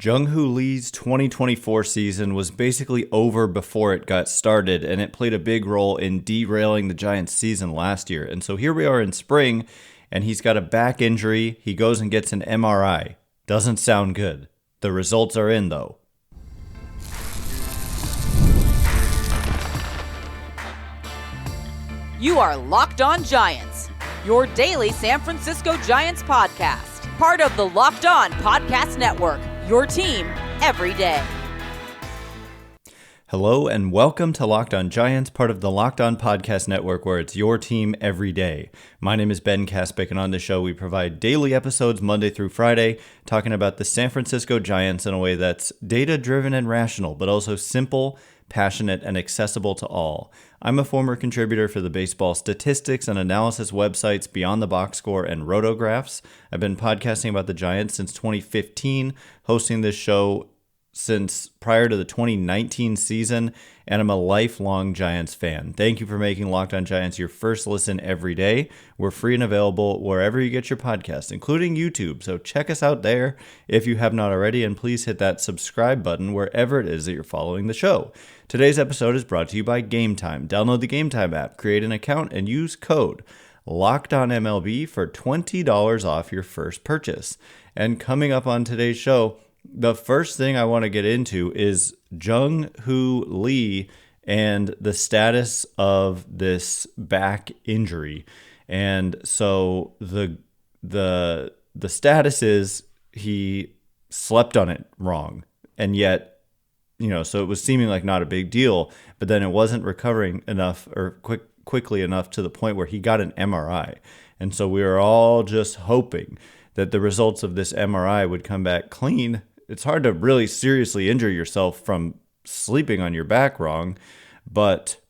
Jung Hoo Lee's 2024 season was basically over before it got started, and it played a big role in derailing the Giants' season last year. And so here we are in spring, and he's got a back injury. He goes and gets an MRI. Doesn't sound good. The results are in, though. You are Locked On Giants, your daily San Francisco Giants podcast, part of the Locked On Podcast Network, your team every day. Hello and welcome to Locked On Giants, part of the Locked On Podcast Network, where it's your team every day. My name is Ben Kaspick, and on the show we provide daily episodes Monday through Friday, talking about the San Francisco Giants in a way that's data-driven and rational, but also simple, passionate, and accessible to all. I'm a former contributor for the baseball statistics and analysis websites Beyond the Box Score and RotoGraphs. I've been podcasting about the Giants since 2015, hosting this show since prior to the 2019 season, and I'm a lifelong Giants fan. Thank you for making Locked On Giants your first listen every day. We're free and available wherever you get your podcasts, including YouTube, so check us out there if you have not already, and please hit that subscribe button wherever it is that you're following the show. Today's episode is brought to you by Game Time. Download the Game Time app, create an account, and use code LOCKEDONMLB for $20 off your first purchase. And coming up on today's show, the first thing I want to get into is Jung Hoo Lee and the status of this back injury. And so the status is he slept on it wrong. And yet, so it was seeming like not a big deal, but then it wasn't recovering enough or quickly enough to the point where he got an MRI. And so we were all just hoping that the results of this MRI would come back clean. It's hard to really seriously injure yourself from sleeping on your back wrong, but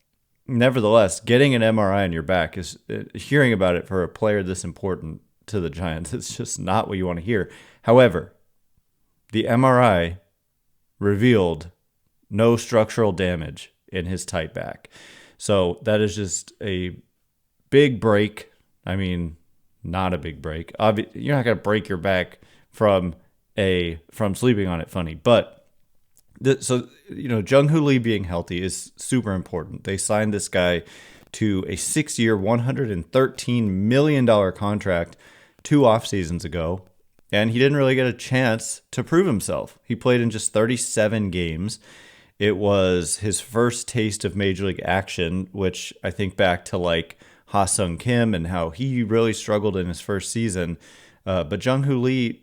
nevertheless, getting an MRI on your back is, hearing about it for a player this important to the Giants, it's just not what you want to hear. However, the MRI revealed no structural damage in his tight back. So that is just a big break. I mean, not a big break. You're not going to break your back from sleeping on it funny. But Jung Hoo Lee being healthy is super important. They signed this guy to a 6-year, $113 million contract 2 off seasons ago, and he didn't really get a chance to prove himself. He played in just 37 games. It was his first taste of major league action, which I think back to like Ha-Sung Kim and how he really struggled in his first season. But Jung Hoo Lee,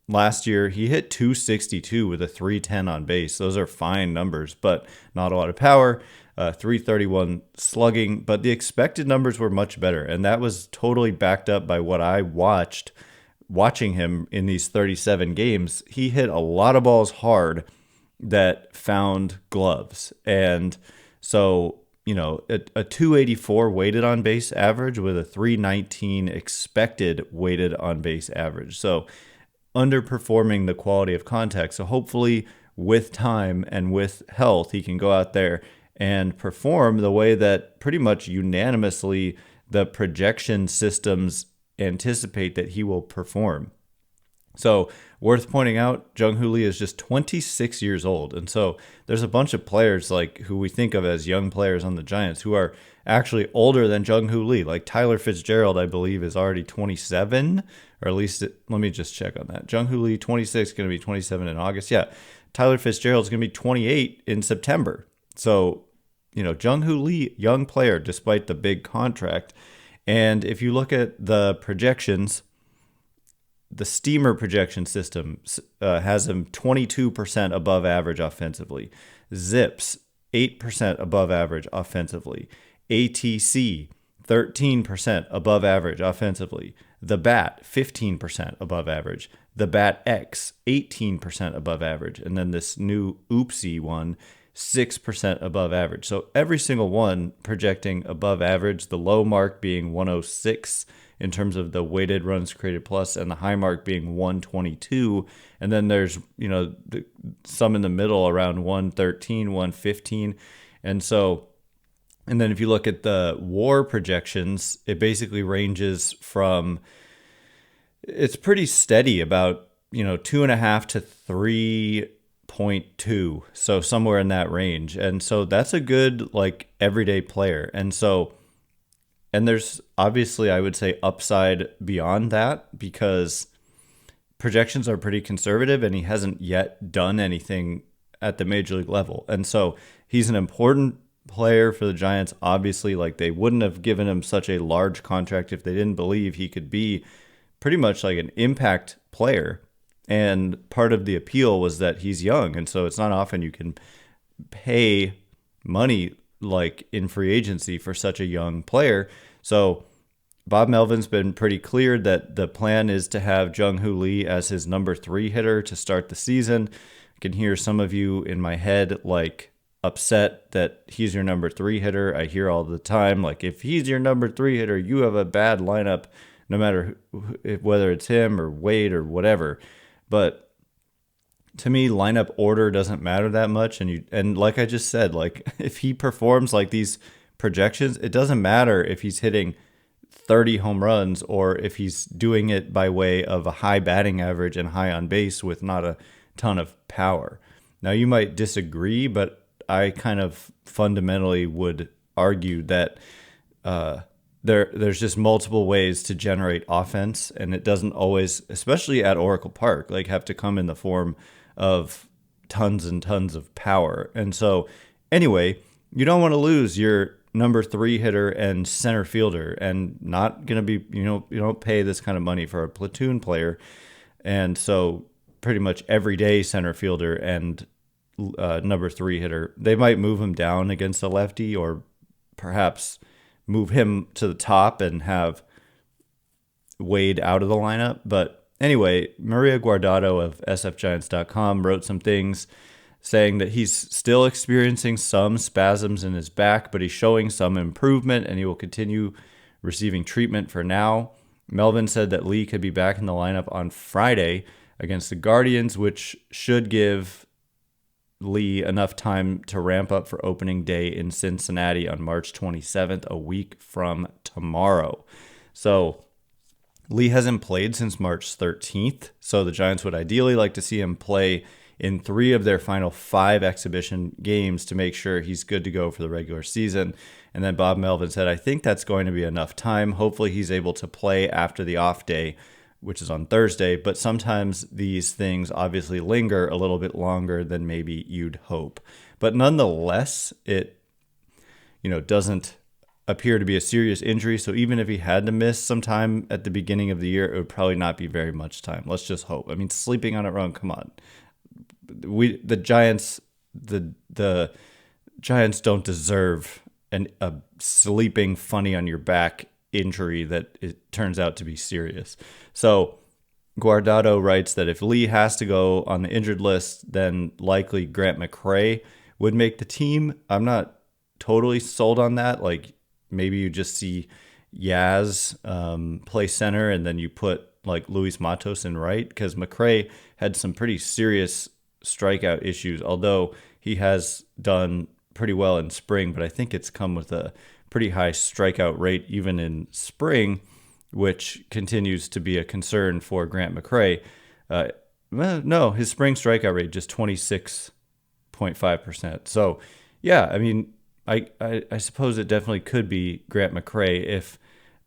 last year, he hit .262 with a .310 on base. Those are fine numbers, but not a lot of power. .331 slugging, but the expected numbers were much better, and that was totally backed up by what I watching him in these 37 games. He hit a lot of balls hard that found gloves, and so a .284 weighted on base average with a .319 expected weighted on base average. So underperforming the quality of contact. So hopefully with time and with health, he can go out there and perform the way that pretty much unanimously the projection systems anticipate that he will perform. So worth pointing out, Jung Hoo Lee is just 26 years old. And so there's a bunch of players like who we think of as young players on the Giants who are actually older than Jung Hoo Lee. Like Tyler Fitzgerald, I believe, is already 27, or at least let me just check on that. Jung Hoo Lee, 26, going to be 27 in August. Yeah, Tyler Fitzgerald is going to be 28 in September. So, Jung Hoo Lee, young player, despite the big contract. And if you look at the projections, the Steamer projection system has him 22% above average offensively. Zips, 8% above average offensively. ATC, 13% above average offensively. The Bat, 15% above average. The Bat X, 18% above average. And then this new oopsie one, 6% above average. So every single one projecting above average, the low mark being 106 in terms of the weighted runs created plus, and the high mark being 122. And then there's, some in the middle around 113, 115. And then if you look at the WAR projections, it basically ranges from, it's pretty steady about 2.5 to 3.2. So somewhere in that range. And so that's a good everyday player. And there's obviously, I would say, upside beyond that because projections are pretty conservative and he hasn't yet done anything at the major league level. And so he's an important player for the Giants. Obviously, they wouldn't have given him such a large contract if they didn't believe he could be pretty much like an impact player. And part of the appeal was that he's young. And so it's not often you can pay money in free agency for such a young player. So Bob Melvin's been pretty clear that the plan is to have Jung Hoo Lee as his number 3 hitter to start the season. I can hear some of you in my head upset that he's your number 3 hitter. I hear all the time, if he's your number 3 hitter, you have a bad lineup, no matter whether it's him or Wade or whatever. But to me, lineup order doesn't matter that much. And like I just said, if he performs like these projections, it doesn't matter if he's hitting 30 home runs or if he's doing it by way of a high batting average and high on base with not a ton of power. Now, you might disagree, but I kind of fundamentally would argue that there's just multiple ways to generate offense, and it doesn't always, especially at Oracle Park, have to come in the form of tons and tons of power. And so anyway, you don't want to lose your number 3 hitter and center fielder, and not going to be, you don't pay this kind of money for a platoon player. And so pretty much everyday center fielder and number 3 hitter, they might move him down against a lefty or perhaps move him to the top and have Wade out of the lineup. But anyway, Maria Guardado of sfgiants.com wrote some things saying that he's still experiencing some spasms in his back, but he's showing some improvement and he will continue receiving treatment for now. Melvin said that Lee could be back in the lineup on Friday against the Guardians, which should give Lee enough time to ramp up for opening day in Cincinnati on March 27th, a week from tomorrow. So Lee hasn't played since March 13th, so the Giants would ideally like to see him play in 3 of their final 5 exhibition games to make sure he's good to go for the regular season. And then Bob Melvin said, I think that's going to be enough time. Hopefully he's able to play after the off day, which is on Thursday, but sometimes these things obviously linger a little bit longer than maybe you'd hope. But nonetheless, it doesn't appear to be a serious injury, so even if he had to miss some time at the beginning of the year, it would probably not be very much time. Let's just hope. I mean, sleeping on it wrong, come on. The Giants don't deserve a sleeping funny on your back injury that it turns out to be serious. So Guardado writes that if Lee has to go on the injured list, then likely Grant McCray would make the team. I'm not totally sold on that. Maybe you just see Yaz play center and then you put Luis Matos in right, because McCray had some pretty serious strikeout issues, although he has done pretty well in spring, but I think it's come with a pretty high strikeout rate even in spring, which continues to be a concern for Grant McCray. No, his spring strikeout rate just 26.5%. So, yeah, I mean, I suppose it definitely could be Grant McCray if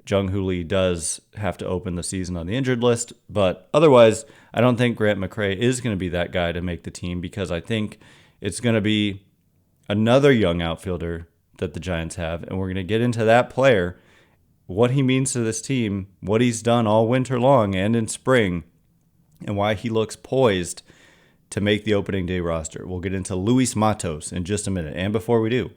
Jung Hoo Lee does have to open the season on the injured list. But otherwise, I don't think Grant McCray is going to be that guy to make the team, because I think it's going to be another young outfielder that the Giants have, and we're going to get into that player, what he means to this team, what he's done all winter long and in spring, and why he looks poised to make the opening day roster. We'll get into Luis Matos in just a minute. And before we do,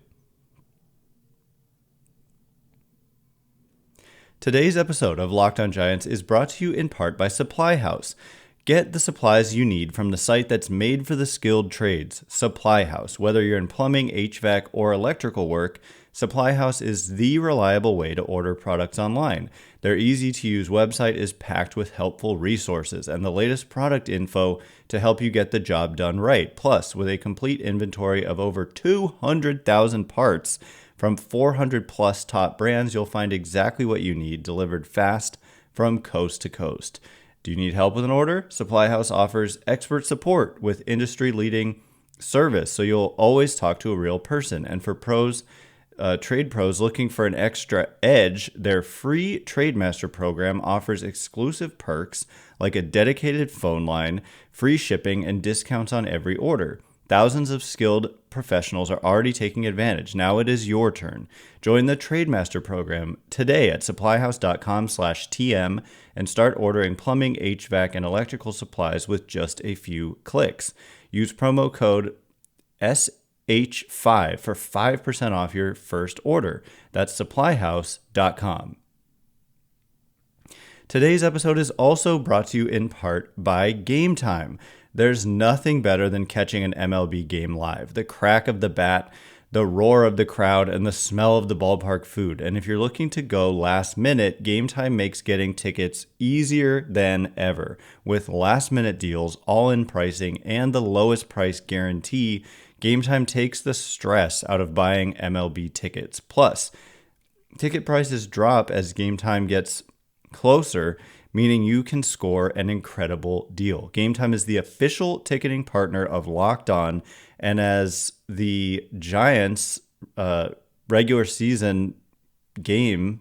today's episode of Locked On Giants is brought to you in part by Supply House. Get the supplies you need from the site that's made for the skilled trades, Supply House. Whether you're in plumbing, HVAC, or electrical work, Supply House is the reliable way to order products online. Their easy-to-use website is packed with helpful resources and the latest product info to help you get the job done right. Plus, with a complete inventory of over 200,000 parts from 400-plus top brands, you'll find exactly what you need delivered fast from coast to coast. Do you need help with an order? Supply House offers expert support with industry-leading service, so you'll always talk to a real person. And for trade pros looking for an extra edge, their free TradeMaster program offers exclusive perks like a dedicated phone line, free shipping, and discounts on every order. Thousands of skilled professionals are already taking advantage. Now it is your turn. Join the TradeMaster program today at supplyhouse.com/TM and start ordering plumbing, HVAC, and electrical supplies with just a few clicks. Use promo code SH5 for 5% off your first order. That's supplyhouse.com. Today's episode is also brought to you in part by Game Time. There's nothing better than catching an MLB game live. The crack of the bat, the roar of the crowd, and the smell of the ballpark food. And if you're looking to go last minute, Game Time makes getting tickets easier than ever. With last minute deals, all-in pricing, and the lowest price guarantee, Game Time takes the stress out of buying MLB tickets. Plus, ticket prices drop as Game Time gets closer, meaning you can score an incredible deal. Game Time is the official ticketing partner of Locked On, and as the Giants regular season game,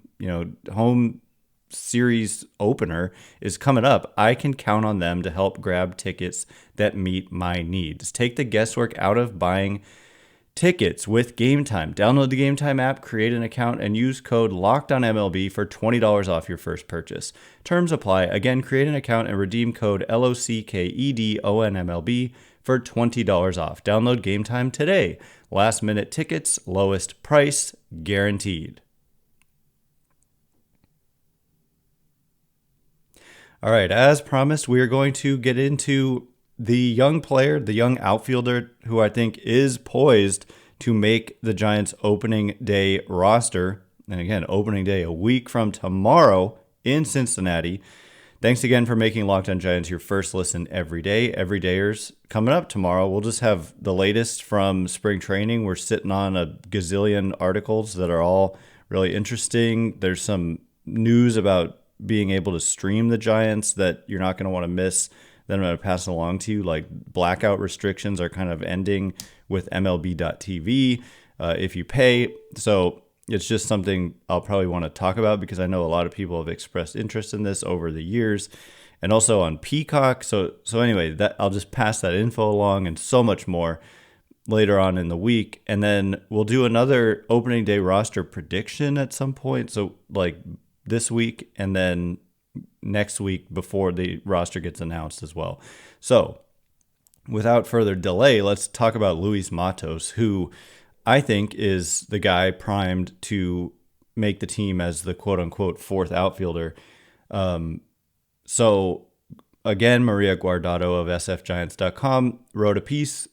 home series opener is coming up, I can count on them to help grab tickets that meet my needs. Take the guesswork out of buying tickets with Game Time. Download the Game Time app, create an account, and use code LOCKEDONMLB for $20 off your first purchase. Terms apply. Again, create an account and redeem code LOCKEDONMLB for $20 off. Download Game Time today. Last minute tickets, lowest price, guaranteed. All right, as promised, we are going to get into the young player, the young outfielder who I think is poised to make the Giants opening day roster. And again, opening day a week from tomorrow in Cincinnati. Thanks again for making Locked On Giants your first listen every day. Everydayers coming up tomorrow. We'll just have the latest from spring training. We're sitting on a gazillion articles that are all really interesting. There's some news about being able to stream the Giants that you're not going to want to miss. Then I'm going to pass along to you. Like, blackout restrictions are kind of ending with MLB.tv if you pay. So it's just something I'll probably want to talk about because I know a lot of people have expressed interest in this over the years, and also on Peacock. So anyway, that I'll just pass that info along and so much more later on in the week. And then we'll do another opening day roster prediction at some point. So like this week and then next week before the roster gets announced as well. So without further delay, let's talk about Luis Matos, who I think is the guy primed to make the team as the quote-unquote fourth outfielder. So again, Maria Guardado of sfgiants.com wrote a piece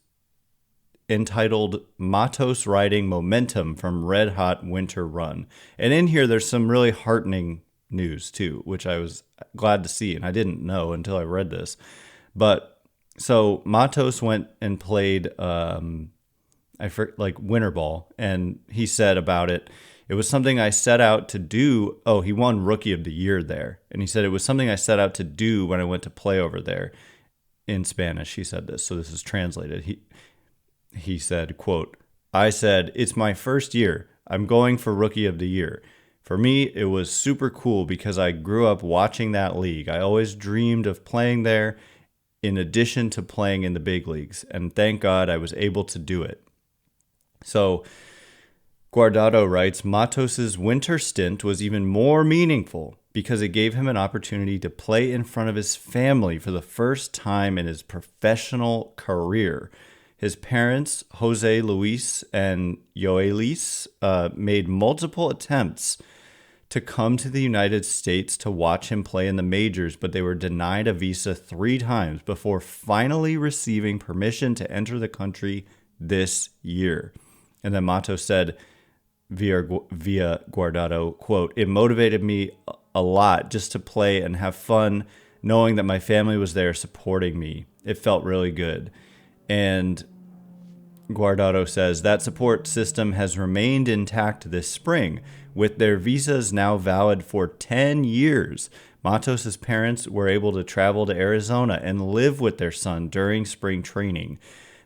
entitled Matos Riding Momentum from Red Hot Winter Run. And in here, there's some really heartening news too, which I was glad to see, and I didn't know until I read this. But so Matos went and played winter ball, and he said about it, it was something I set out to do. Oh, he won Rookie of the Year there, and he said it was something I set out to do when I went to play over there. In Spanish, he said this, so this is translated. He said, quote, I said, it's my first year. I'm going for Rookie of the Year. For me, it was super cool because I grew up watching that league. I always dreamed of playing there in addition to playing in the big leagues, and thank God I was able to do it. So Guardado writes, Matos's winter stint was even more meaningful because it gave him an opportunity to play in front of his family for the first time in his professional career. His parents, Jose Luis and Yoelis, made multiple attempts to come to the United States to watch him play in the majors, but they were denied a visa 3 times before finally receiving permission to enter the country this year. And then Matos said via Guardado, quote, it motivated me a lot just to play and have fun knowing that my family was there supporting me. It felt really good. And Guardado says that support system has remained intact this spring. With their visas now valid for 10 years, Matos' parents were able to travel to Arizona and live with their son during spring training.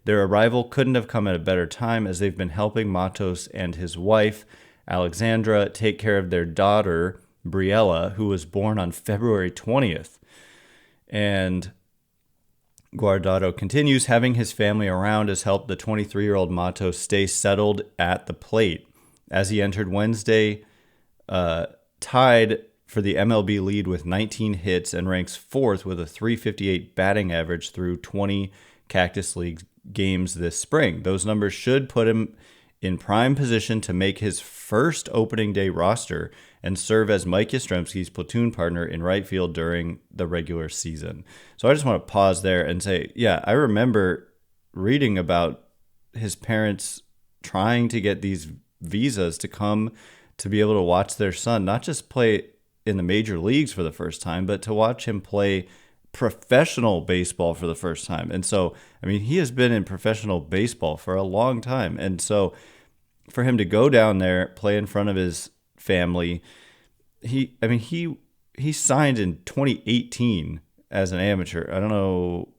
Their arrival couldn't have come at a better time, as they've been helping Matos and his wife, Alexandra, take care of their daughter, Briella, who was born on February 20th. And Guardado continues, having his family around has helped the 23-year-old Matos stay settled at the plate. As he entered Wednesday, tied for the MLB lead with 19 hits and ranks fourth with a .358 batting average through 20 Cactus League games this spring. Those numbers should put him in prime position to make his first opening day roster and serve as Mike Yastrzemski's platoon partner in right field during the regular season. So I just want to pause there and say, yeah, I remember reading about his parents trying to get these visas to come to be able to watch their son not just play in the major leagues for the first time, but to watch him play professional baseball for the first time. And so, I mean, he has been in professional baseball for a long time. And so for him to go down there, play in front of his family, he signed in 2018 as an amateur. I don't know.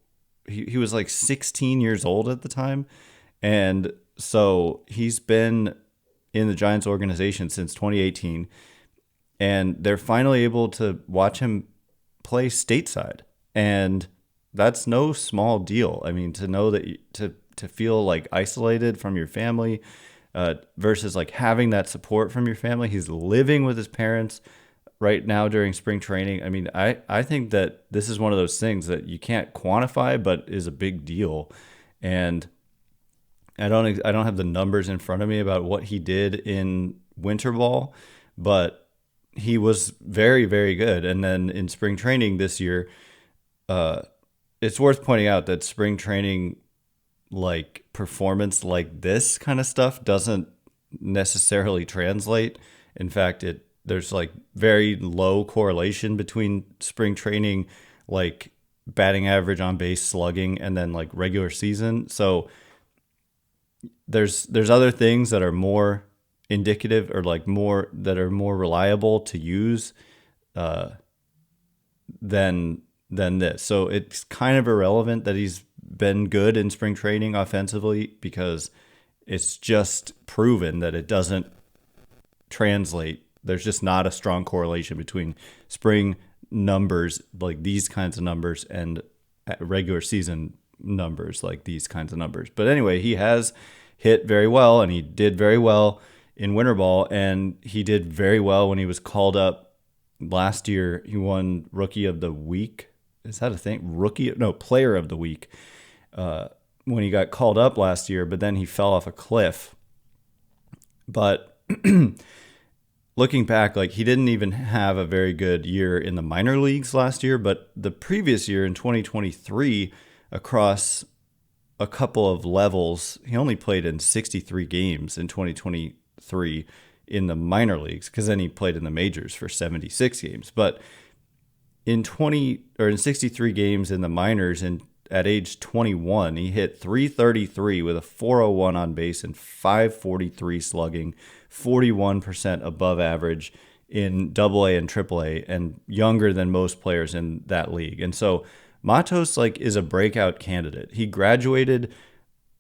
He was like 16 years old at the time. And so he's been in the Giants organization since 2018. And they're finally able to watch him play stateside. And that's no small deal. I mean, to know that to feel like isolated from your family versus like having that support from your family. He's living with his parents right now during spring training. I mean, I think that this is one of those things that you can't quantify, but is a big deal. And I don't have the numbers in front of me about what he did in winter ball, but he was very, very good. And then in spring training this year, it's worth pointing out that spring training, like performance like this kind of stuff, doesn't necessarily translate. In fact, there's like very low correlation between spring training, like batting average, on base, slugging, and then like regular season. So there's other things that are more indicative or like more that are more reliable to use than this. So it's kind of irrelevant that he's been good in spring training offensively, because it's just proven that it doesn't translate. There's just not a strong correlation between spring numbers, like these kinds of numbers, and regular season numbers, like these kinds of numbers. But anyway, he has hit very well, and he did very well in winter ball, and he did very well when he was called up last year. He won Rookie of the Week. Is that a thing? Player of the Week when he got called up last year, but then he fell off a cliff. But looking back, like he didn't even have a very good year in the minor leagues last year, but the previous year in 2023, across a couple of levels, he only played in 63 games in 2023 in the minor leagues, because then he played in the majors for 76 games. But in 63 games in the minors, and at age 21, he hit .333 with a .401 on base and .543 slugging, 41% above average in AA and AAA, and younger than most players in that league. And so Matos is a breakout candidate. He graduated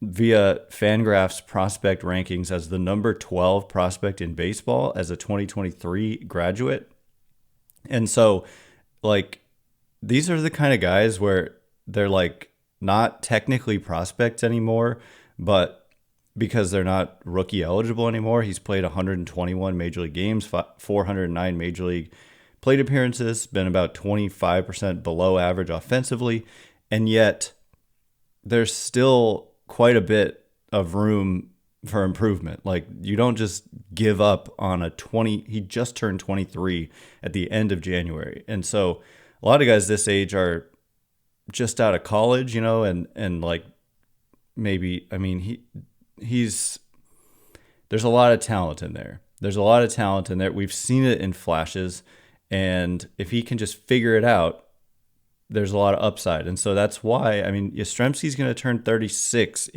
via Fangraphs prospect rankings as the number 12 prospect in baseball as a 2023 graduate. And so these are the kind of guys where they're not technically prospects anymore, but because they're not rookie eligible anymore, he's played 121 major league games, 409 major league plate appearances, been about 25% below average offensively, and yet there's still quite a bit of room for improvement. You don't just give up on he just turned 23 at the end of January. And so a lot of guys this age are just out of college, and maybe, I mean, there's a lot of talent in there. We've seen it in flashes. And if he can just figure it out, there's a lot of upside. And so that's why, I mean, Yastrzemski's going to turn 36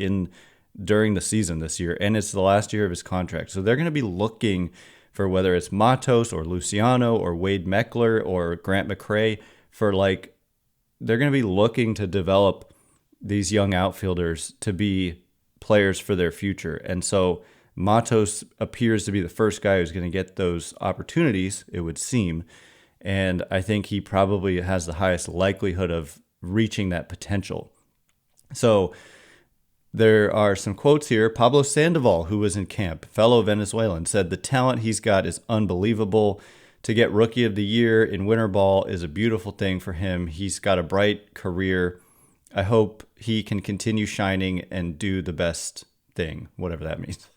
during the season this year, and it's the last year of his contract. So they're going to be looking for whether it's Matos or Luciano or Wade Meckler or Grant McCray, for like, they're going to be looking to develop these young outfielders to be players for their future. And so Matos appears to be the first guy who's going to get those opportunities, it would seem. And I think he probably has the highest likelihood of reaching that potential. So there are some quotes here. Pablo Sandoval, who was in camp, fellow Venezuelan, said the talent he's got is unbelievable. To get Rookie of the Year in winter ball is a beautiful thing for him. He's got a bright career. I hope he can continue shining and do the best thing, whatever that means.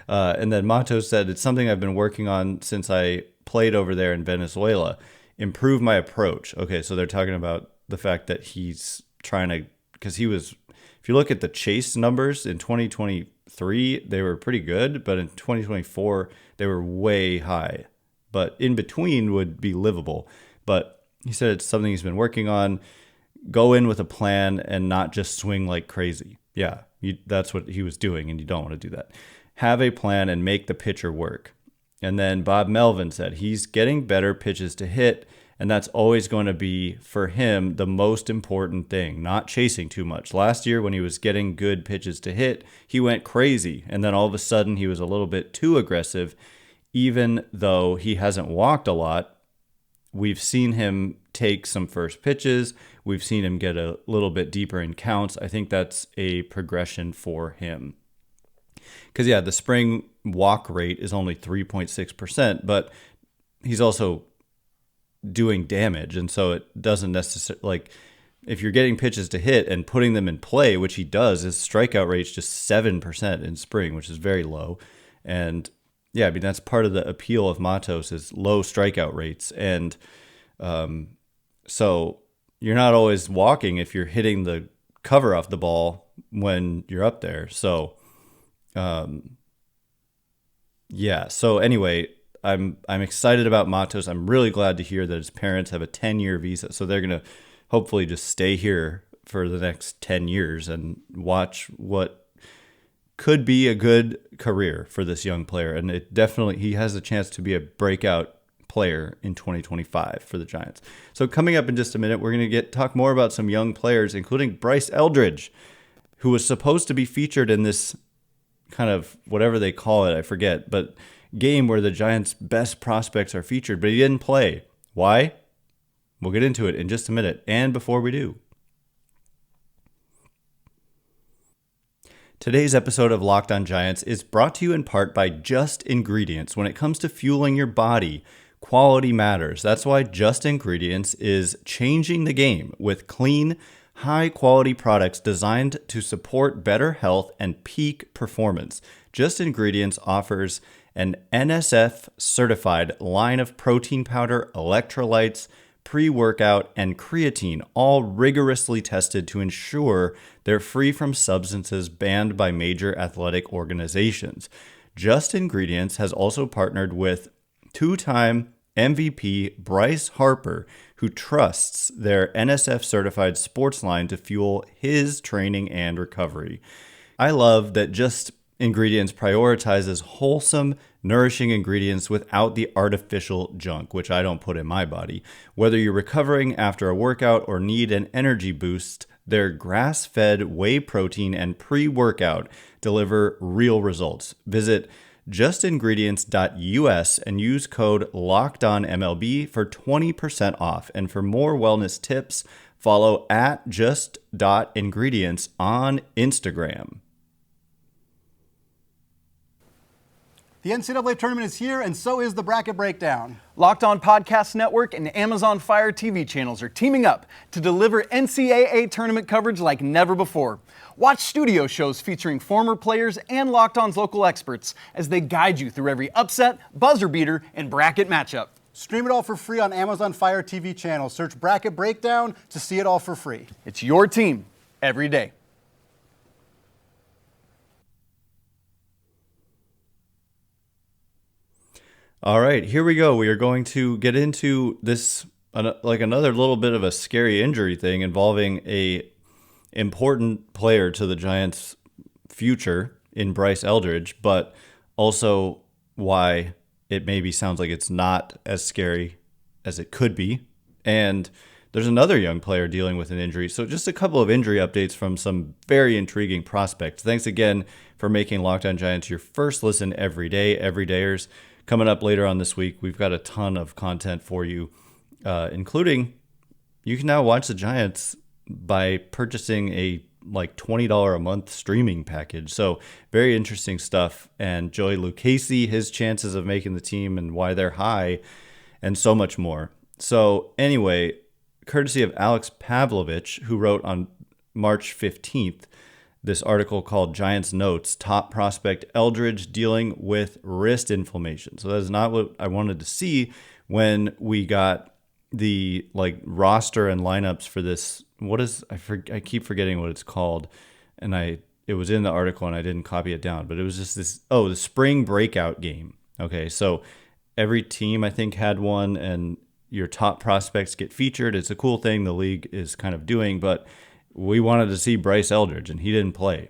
And then Matos said, it's something I've been working on since I played over there in Venezuela. Improve my approach. Okay, so they're talking about the fact that he's trying to, because he was, if you look at the chase numbers in 2023, they were pretty good, but in 2024, they were way high. But in between would be livable. But he said it's something he's been working on. Go in with a plan and not just swing like crazy. Yeah, that's what he was doing, and you don't want to do that. Have a plan and make the pitcher work. And then Bob Melvin said he's getting better pitches to hit, and that's always going to be, for him, the most important thing, not chasing too much. Last year, when he was getting good pitches to hit, he went crazy, and then all of a sudden he was a little bit too aggressive. Even though he hasn't walked a lot, we've seen him take some first pitches. We've seen him get a little bit deeper in counts. I think that's a progression for him. Because, yeah, the spring walk rate is only 3.6%, but he's also doing damage. And so it doesn't necessarily, like, if you're getting pitches to hit and putting them in play, which he does, his strikeout rate's just 7% in spring, which is very low. And yeah, I mean, that's part of the appeal of Matos is low strikeout rates. And so you're not always walking if you're hitting the cover off the ball when you're up there. So, yeah. So anyway, I'm excited about Matos. I'm really glad to hear that his parents have a 10-year visa. So they're going to hopefully just stay here for the next 10 years and watch what could be a good career for this young player. And it definitely, he has a chance to be a breakout player in 2025 for the Giants. So coming up in just a minute, we're going to talk more about some young players, including Bryce Eldridge, who was supposed to be featured in this kind of whatever they call it, I forget, but game where the Giants' best prospects are featured, but he didn't play. Why? We'll get into it in just a minute. And before we do, today's episode of Locked On Giants is brought to you in part by Just Ingredients. When it comes to fueling your body, quality matters. That's why Just Ingredients is changing the game with clean, high-quality products designed to support better health and peak performance. Just Ingredients offers an NSF-certified line of protein powder, electrolytes, pre-workout, and creatine, all rigorously tested to ensure they're free from substances banned by major athletic organizations. Just Ingredients has also partnered with two-time MVP Bryce Harper, who trusts their NSF-certified sports line to fuel his training and recovery. I love that Just Ingredients prioritizes wholesome, nourishing ingredients without the artificial junk, which I don't put in my body. Whether you're recovering after a workout or need an energy boost, their grass-fed whey protein and pre-workout deliver real results. Visit justingredients.us and use code LOCKEDONMLB for 20% off. And for more wellness tips, follow @just.ingredients on Instagram. The NCAA tournament is here, and so is the bracket breakdown. Locked On Podcast Network and Amazon Fire TV channels are teaming up to deliver NCAA tournament coverage like never before. Watch studio shows featuring former players and Locked On's local experts as they guide you through every upset, buzzer beater, and bracket matchup. Stream it all for free on Amazon Fire TV channel. Search Bracket Breakdown to see it all for free. It's your team every day. All right, here we go. We are going to get into this, like another little bit of a scary injury thing involving a important player to the Giants' future in Bryce Eldridge, but also why it maybe sounds like it's not as scary as it could be. And there's another young player dealing with an injury. So just a couple of injury updates from some very intriguing prospects. Thanks again for making Locked On Giants your first listen every day, everydayers. Coming up later on this week, we've got a ton of content for you, including you can now watch the Giants by purchasing a like $20 a month streaming package. So very interesting stuff. And Joey Lucchesi, his chances of making the team and why they're high, and so much more. So anyway, courtesy of Alex Pavlovich, who wrote on March 15th, this article called Giants Notes, Top Prospect Eldridge Dealing with Wrist Inflammation. So that's not what I wanted to see when we got the roster and lineups for this. I keep forgetting what it's called. And it was in the article and I didn't copy it down, but it was just the spring breakout game. Okay. So every team I think had one and your top prospects get featured. It's a cool thing the league is kind of doing, but we wanted to see Bryce Eldridge, and he didn't play.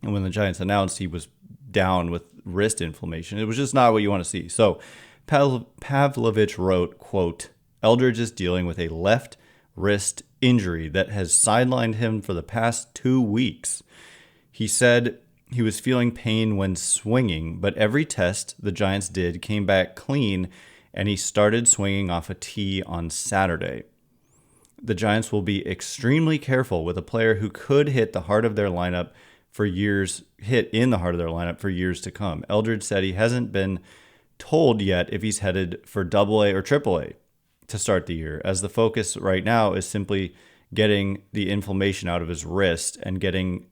And when the Giants announced he was down with wrist inflammation, it was just not what you want to see. So Pavlovich wrote, quote, Eldridge is dealing with a left wrist injury that has sidelined him for the past 2 weeks. He said he was feeling pain when swinging, but every test the Giants did came back clean, and he started swinging off a tee on Saturday. The Giants will be extremely careful with a player who could hit in the heart of their lineup for years to come. Eldridge said he hasn't been told yet if he's headed for AA or AAA to start the year, as the focus right now is simply getting the inflammation out of his wrist and getting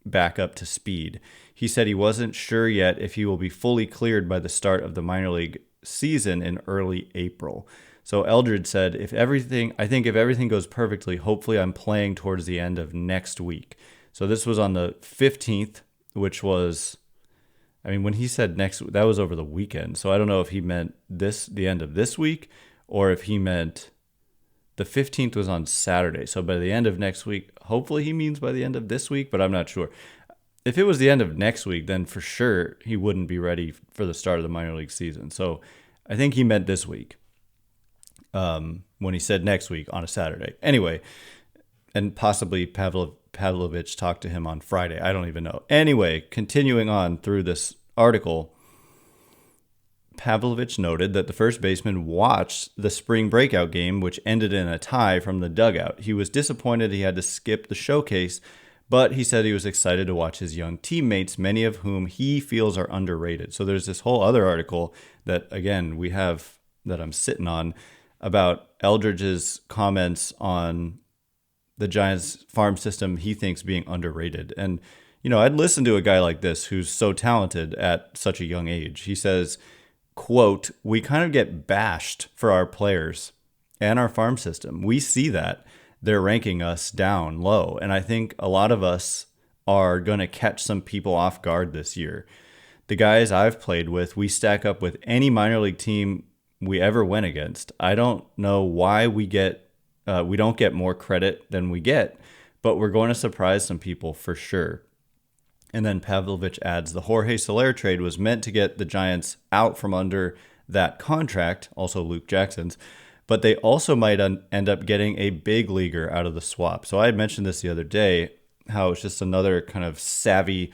back up to speed. He said he wasn't sure yet if he will be fully cleared by the start of the minor league season in early April. So Eldridge said, if everything goes perfectly, hopefully I'm playing towards the end of next week. So this was on the 15th, which was, when he said next, that was over the weekend. So I don't know if he meant the end of this week, or if he meant the 15th was on Saturday. So by the end of next week, hopefully he means by the end of this week, but I'm not sure. If it was the end of next week, then for sure he wouldn't be ready for the start of the minor league season. So I think he meant this week. When he said next week on a Saturday. Anyway, and possibly Pavlovich talked to him on Friday. I don't even know. Anyway, continuing on through this article, Pavlovich noted that the first baseman watched the spring breakout game, which ended in a tie from the dugout. He was disappointed he had to skip the showcase, but he said he was excited to watch his young teammates, many of whom he feels are underrated. So there's this whole other article that, again, we have that I'm sitting on, about Eldridge's comments on the Giants farm system he thinks being underrated. And, I'd listen to a guy like this who's so talented at such a young age. He says, quote, we kind of get bashed for our players and our farm system. We see that. They're ranking us down low. And I think a lot of us are going to catch some people off guard this year. The guys I've played with, we stack up with any minor league team we ever went against. I don't know why we don't get more credit than we get, but we're going to surprise some people for sure. And then Pavlovich adds, the Jorge Soler trade was meant to get the Giants out from under that contract, also Luke Jackson's, but they also might end up getting a big leaguer out of the swap. So I had mentioned this the other day, how it's just another kind of savvy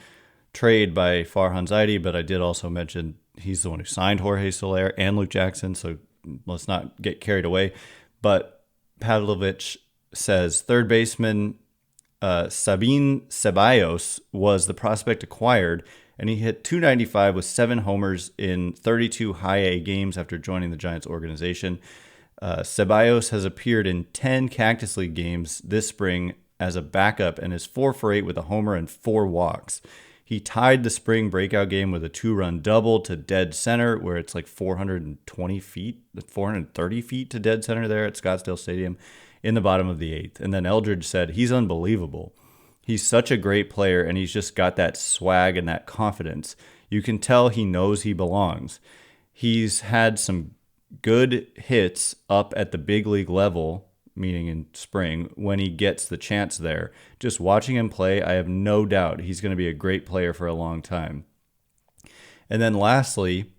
trade by Farhan Zaidi, but I did also mention he's the one who signed Jorge Soler and Luke Jackson, so let's not get carried away. But Pavlovich says third baseman Sabin Ceballos was the prospect acquired, and he hit .295 with 7 homers in 32 high A games after joining the Giants organization. Ceballos has appeared in 10 Cactus League games this spring as a backup and is 4 for 8 with a homer and 4 walks. He tied the spring breakout game with a 2-run double to dead center, where it's like 430 feet to dead center there at Scottsdale Stadium in the bottom of the 8th. And then Eldridge said, he's unbelievable. He's such a great player, and he's just got that swag and that confidence. You can tell he knows he belongs. He's had some good hits up at the big league level, meaning in spring, when he gets the chance there. Just watching him play, I have no doubt he's going to be a great player for a long time. And then lastly,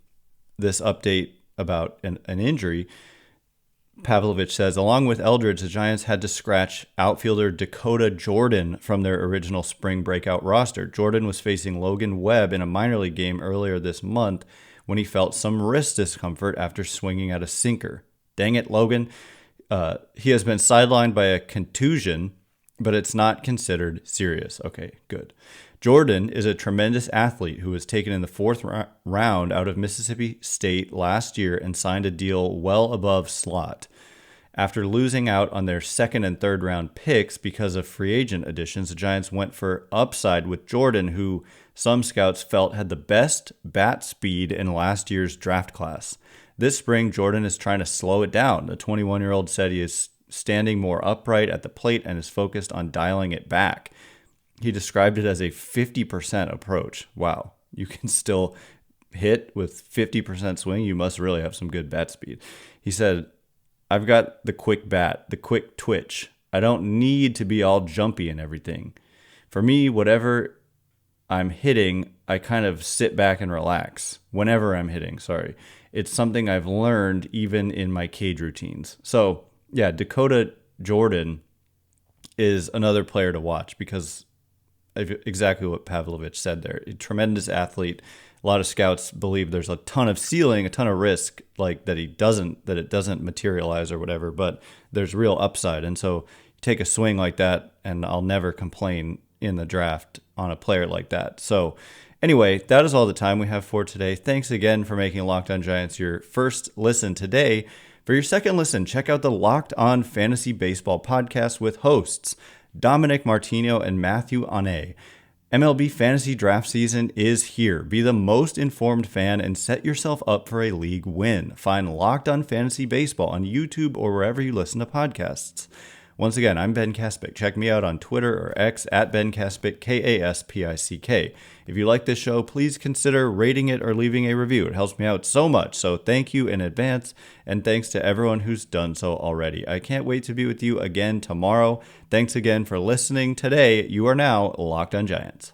this update about an injury, Pavlovich says, along with Eldridge, the Giants had to scratch outfielder Dakota Jordan from their original spring breakout roster. Jordan was facing Logan Webb in a minor league game earlier this month when he felt some wrist discomfort after swinging at a sinker. Dang it, Logan. He has been sidelined by a contusion, but it's not considered serious. Okay, good. Jordan is a tremendous athlete who was taken in the fourth round out of Mississippi State last year and signed a deal well above slot. After losing out on their second and third round picks because of free agent additions, the Giants went for upside with Jordan, who some scouts felt had the best bat speed in last year's draft class. This spring, Jordan is trying to slow it down. The 21-year-old said he is standing more upright at the plate and is focused on dialing it back. He described it as a 50% approach. Wow, you can still hit with 50% swing. You must really have some good bat speed. He said, I've got the quick bat, the quick twitch. I don't need to be all jumpy and everything. For me, whatever I'm hitting, I kind of sit back and relax. Whenever I'm hitting, sorry. It's something I've learned even in my cage routines. So, yeah, Dakota Jordan is another player to watch because exactly what Pavlovich said there. A tremendous athlete. A lot of scouts believe there's a ton of ceiling, a ton of risk, like that it doesn't materialize or whatever, but there's real upside. And so you take a swing like that, and I'll never complain in the draft on a player like that. So anyway, that is all the time we have for today. Thanks again for making Locked On Giants your first listen today. For your second listen, check out the Locked On Fantasy Baseball podcast with hosts Dominic Martino and Matthew Ane. MLB fantasy draft season is here. Be the most informed fan and set yourself up for a league win. Find Locked On Fantasy Baseball on YouTube or wherever you listen to podcasts. Once again, I'm Ben Kaspick. Check me out on Twitter or X at Ben Kaspick, Kaspick. If you like this show, please consider rating it or leaving a review. It helps me out so much. So thank you in advance, and thanks to everyone who's done so already. I can't wait to be with you again tomorrow. Thanks again for listening today. You are now Locked On Giants.